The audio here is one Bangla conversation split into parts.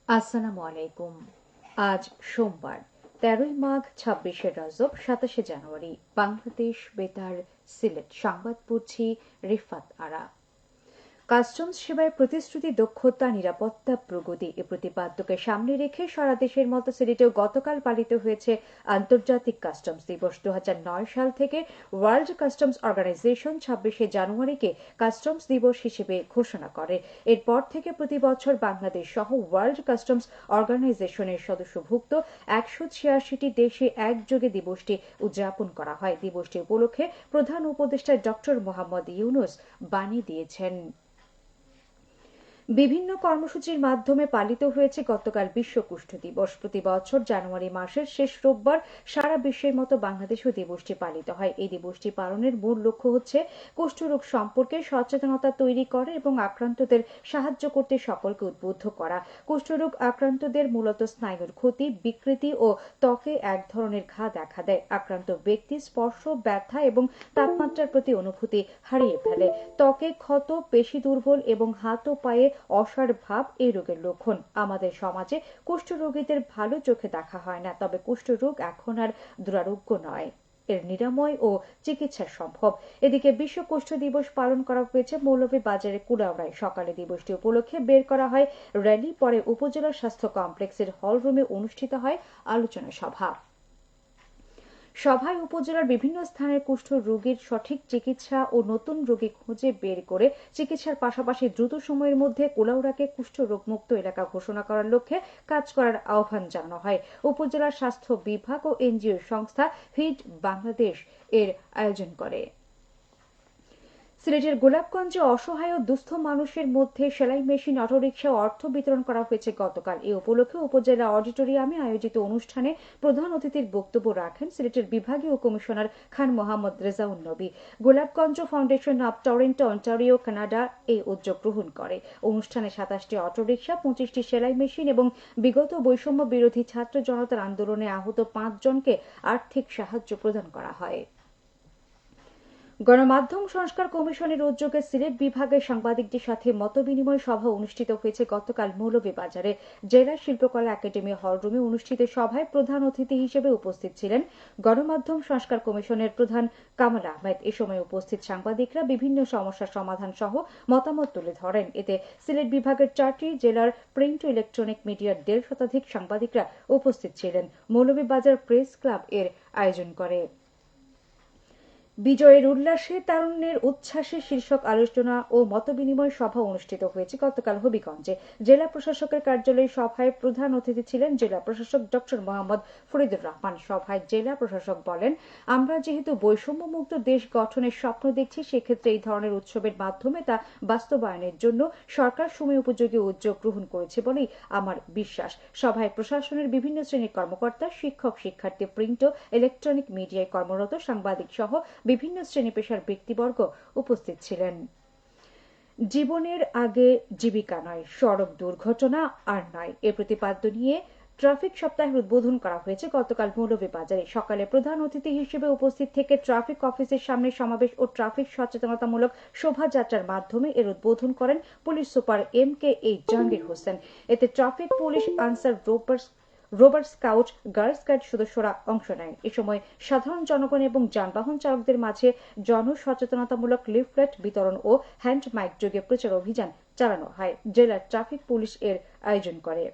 আসসালামু আলাইকুম। আজ সোমবার ১৩ই মাঘ ২৬শে রজব ২৭শে জানুয়ারি। বাংলাদেশ বেতার সিলেট সংবাদ পড়ছি রিফাত আরা। কাস্টমস সেবায় প্রতিশ্রুতি, দক্ষতা, নিরাপত্তা, প্রগতি এ প্রতিপাদ্যকে সামনে রেখে সারা দেশের মতো সিলেটেও গতকাল পালিত হয়েছে আন্তর্জাতিক কাস্টমস দিবস। ২০০৯ সাল থেকে ওয়ার্ল্ড কাস্টমস অর্গানাইজেশন ২৬শে জানুয়ারিকে কাস্টমস দিবস হিসেবে ঘোষণা করে। এরপর থেকে প্রতি বছর বাংলাদেশ সহ ওয়ার্ল্ড কাস্টমস অর্গানাইজেশনের সদস্যভুক্ত ১৮৬টি দেশে একযোগে দিবসটি উদযাপন করা হয়। দিবসটি উপলক্ষে প্রধান উপদেষ্টা ডক্টর মোহাম্মদ ইউনূস বাণী দিয়েছেন। বিভিন্ন কর্মসূচির মাধ্যমে পালিত হয়েছে গতকাল বিশ্ব কুষ্ঠ দিবস। প্রতি বছর জানুয়ারি মাসের শেষ রোববার সারা বিশ্বের মতো বাংলাদেশেও দিবসটি পালিত হয়। এই দিবসটি পালনের মূল লক্ষ্য হচ্ছে কুষ্ঠরোগ সম্পর্কে সচেতনতা তৈরি করা এবং আক্রান্তদের সাহায্য করতে সকলকে উদ্বুদ্ধ করা। কুষ্ঠরোগ আক্রান্তদের মূলত স্নায়ুর ক্ষতি, বিকৃতি ও ত্বকে এক ধরনের ঘা দেখা দেয়। আক্রান্ত ব্যক্তি স্পর্শ, ব্যথা এবং তাপমাত্রার প্রতি অনুভূতি হারিয়ে ফেলে। ত্বকে ক্ষত, পেশি দুর্বল এবং হাত ও পায়ে অসাড় ভাব এই রোগের লক্ষণ। আমাদের সমাজে কুষ্ঠরোগীদের ভালো চোখে দেখা হয় না, তবে কুষ্ঠরোগ এখন আর দুরারোগ্য নয়, এর নিরাময় ও চিকিৎসা সম্ভব। এদিকে বিশ্ব কুষ্ঠ দিবস পালন করা হয়েছে মৌলভীবাজারের কুলাউড়ায়। সকালে দিবসটি উপলক্ষে বের করা হয় র্যালি, পরে উপজেলা স্বাস্থ্য কমপ্লেক্সের হলরুমে অনুষ্ঠিত হয় আলোচনা সভা। সভায় উপজেলার বিভিন্ন স্থানের কুষ্ঠ রোগীর সঠিক চিকিৎসা ও নতুন রোগী খুঁজে বের করে চিকিৎসার পাশাপাশি দ্রুত সময়ের মধ্যে কুলাউড়াকে কুষ্ঠ রোগমুক্ত এলাকা ঘোষণা করার লক্ষ্যে কাজ করার আহ্বান জানানো হয়। উপজেলার স্বাস্থ্য বিভাগ ও এনজিও সংস্থা ফিড বাংলাদেশ এর আয়োজন করে। সিলেটের গোলাপগঞ্জে অসহায় ও দুস্থ মানুষের মধ্যে সেলাই মেশিন, অটোরিকশা ও অর্থ বিতরণ করা হয়েছে গতকাল। এ উপলক্ষে উপজেলা অডিটোরিয়ামে আয়োজিত অনুষ্ঠানে প্রধান অতিথির বক্তব্য রাখেন সিলেটের বিভাগীয় কমিশনার খান মোহাম্মদ রেজাউন নবী। Golapganj foundation of Toronto, Ontario, Canada এই উদ্যোগ গ্রহণ করে। অনুষ্ঠানে ২৭টি অটোরিকশা, ২৫টি সেলাই মেশিন এবং বিগত বৈষম্য বিরোধী ছাত্র জনতার আন্দোলনে আহত ৫ জনকে আর্থিক সাহায্য প্রদান করা হয়। গণমাধ্যম সংস্কার কমিশনের উদ্যোগে সিলেট বিভাগের সাংবাদিকদের সাথে মতবিনিময় সভা অনুষ্ঠিত হয়েছে গতকাল মৌলভীবাজারে জেলা শিল্পকলা একাডেমি হলরুমে অনুষ্ঠিত সভায় প্রধান অতিথি হিসেবে উপস্থিত ছিলেন গণমাধ্যম সংস্কার কমিশনের প্রধান কামাল আহমেদ। এ সময় উপস্থিত সাংবাদিকরা বিভিন্ন সমস্যার সমাধান সহ মতামত তুলে ধরেন। এতে সিলেট বিভাগের 4টি জেলার প্রিন্ট ও ইলেকট্রনিক মিডিয়ার ১৫০ শতাধিক সাংবাদিকরা উপস্থিত ছিলেন। মৌলভীবাজার প্রেস ক্লাব এর আয়োজন করে। বিজয়ের উল্লাসে তারুণ্যের উচ্ছ্বাসে শীর্ষক আলোচনা ও মতবিনিময় সভা অনুষ্ঠিত হয়েছে গতকাল হবিগঞ্জে। জেলা প্রশাসকের কার্যালয়ে সভায় প্রধান অতিথি ছিলেন জেলা প্রশাসক ডক্টর মোহাম্মদ ফরিদুর রহমান। সভায় জেলা প্রশাসক বলেন, আমরা যেহেতু বৈষম্যমুক্ত দেশ গঠনের স্বপ্ন দেখছি, সেক্ষেত্রে এই ধরনের উৎসবের মাধ্যমে তা বাস্তবায়নের জন্য সরকার সময় উপযোগী উদ্যোগ গ্রহণ করেছে বলেই আমার বিশ্বাস। সভায় প্রশাসনের বিভিন্ন শ্রেণীর কর্মকর্তা, শিক্ষক, শিক্ষার্থী, প্রিন্ট ও ইলেকট্রনিক মিডিয়ায় কর্মরত সাংবাদিক সহ বিভিন্ন শ্রেণী পেশার ব্যক্তিবর্গ উপস্থিত ছিলেন। জীবনের আগে জীবিকা নয়, সড়ক দুর্ঘটনা আর নয়, এ প্রতিপাদ্য নিয়ে ট্রাফিক সপ্তাহের উদ্বোধন করা হয়েছে গতকাল মৌলভীবাজারে। সকালে প্রধান অতিথি হিসেবে উপস্থিত থেকে ট্রাফিক অফিসের সামনে সমাবেশ ও ট্রাফিক সচেতনতামূলক শোভাযাত্রার মাধ্যমে এর উদ্বোধন করেন police super MKH Jahangir Hossain. এতে traffic police, Ansar rover scout, girl scout সদস্যরা অংশ নেন। এ সময় সাধারণ জনগণ এবং যানবাহন চালকদের মাঝে জনসচেতনতামূলক লিফলেট বিতরণ ও হ্যান্ড মাইক যোগে প্রচার অভিযান চালানো হয়। জেলা ট্রাফিক পুলিশ এর আয়োজন করে।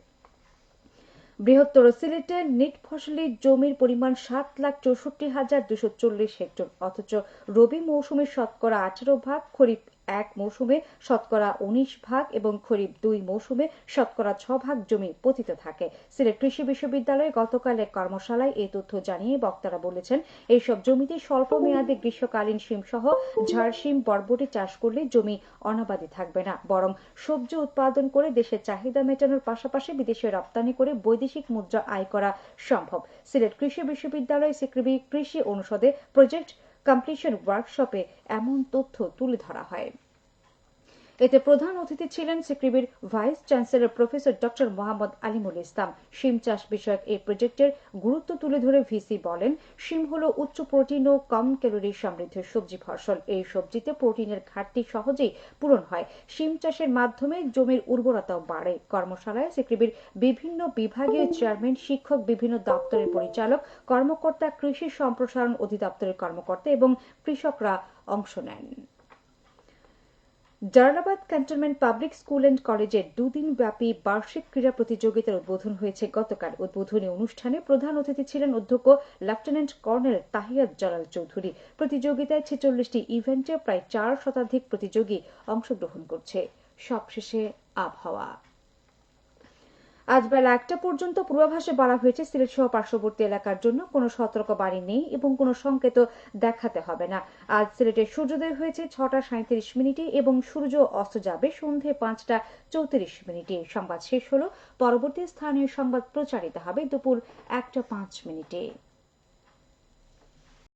বৃহত্তর সিলেটের নিট ফসলি জমির পরিমাণ ৭,৬৪,২৪০ হেক্টর, অথচ রবি মৌসুমে শতকরা ১৮ ভাগ, খরিফ ১ মৌসুমে শতকরা ১৯ ভাগ এবং খরিফ ২ মৌসুমে শতকরা ৬ ভাগ জমি পতিত থাকে। সিলেট কৃষি বিশ্ববিদ্যালয়ে গতকাল এক কর্মশালায় এই তথ্য জানিয়ে বক্তারা বলেছেন, এইসব জমিতে স্বল্প মেয়াদে গ্রীষ্মকালীন শিম সহ ঝাড় শিম, বরবটি চাষ করলে জমি অনাবাদি থাকবে না, বরং সবজি উৎপাদন করে দেশের চাহিদা মেটানোর পাশাপাশি বিদেশে রপ্তানি করে বৈদেশিক মুদ্রা আয় করা সম্ভব। সিলেট কৃষি বিশ্ববিদ্যালয় সিকৃবি কৃষি অনুষদে প্রজেক্ট কমপ্লিশন ওয়ার্কশপে এমন তথ্য তুলে ধরা হয়। এতে প্রধান অতিথি ছিলেন সিক্রিবির vice chancellor professor doctor Mohammad Alimul Islam. শিম চাষ বিষয়ক এই প্রজেক্টের গুরুত্ব তুলে ধরে ভিসি বলেন, শিম হল উচ্চ প্রোটিন ও কম ক্যালোরি সমৃদ্ধ সবজি ফসল। এই সবজিতে প্রোটিনের ঘাটতি সহজেই পূরণ হয়। শিম চাষের মাধ্যমে জমির উর্বরতাও বাড়ে। কর্মশালায় সিক্রিবির বিভিন্ন বিভাগীয় চেয়ারম্যান, শিক্ষক, বিভিন্ন দপ্তরের পরিচালক, কর্মকর্তা, কৃষি সম্প্রসারণ অধিদপ্তরের কর্মকর্তা এবং কৃষকরা অংশ নেন। Jalalabad cantonment public school and কলেজের দুদিনব্যাপী বার্ষিক ক্রীড়া প্রতিযোগিতার উদ্বোধন হয়েছে গতকাল। উদ্বোধনী অনুষ্ঠানে প্রধান অতিথি ছিলেন অধ্যক্ষ লেফটেন্যান্ট কর্নেল তাহিয়াত জালাল চৌধুরী। প্রতিযোগিতায় 46টি ইভেন্টে প্রায় 4 শতাধিক প্রতিযোগী অংশগ্রহণ করছে। সবশেষে আবহাওয়া। আজ বেলা 1টা পর্যন্ত পূর্বাভাসে বলা হয়েছে সিলেট সহ পার্শ্ববর্তী এলাকার জন্য কোনো সতর্কবাণী নেই এবং কোনো সংকেত দেখাতে হবে না। আজ সিলেটে সূর্যোদয় হয়েছে 6টা 37 মিনিটে এবং সূর্য অস্ত যাবে সন্ধে 5টা 34 মিনিটে। সংবাদ শেষ হলো। পরবর্তী স্থানীয় সংবাদ প্রচারিত হবে দুপুর 1টা 5 মিনিটে।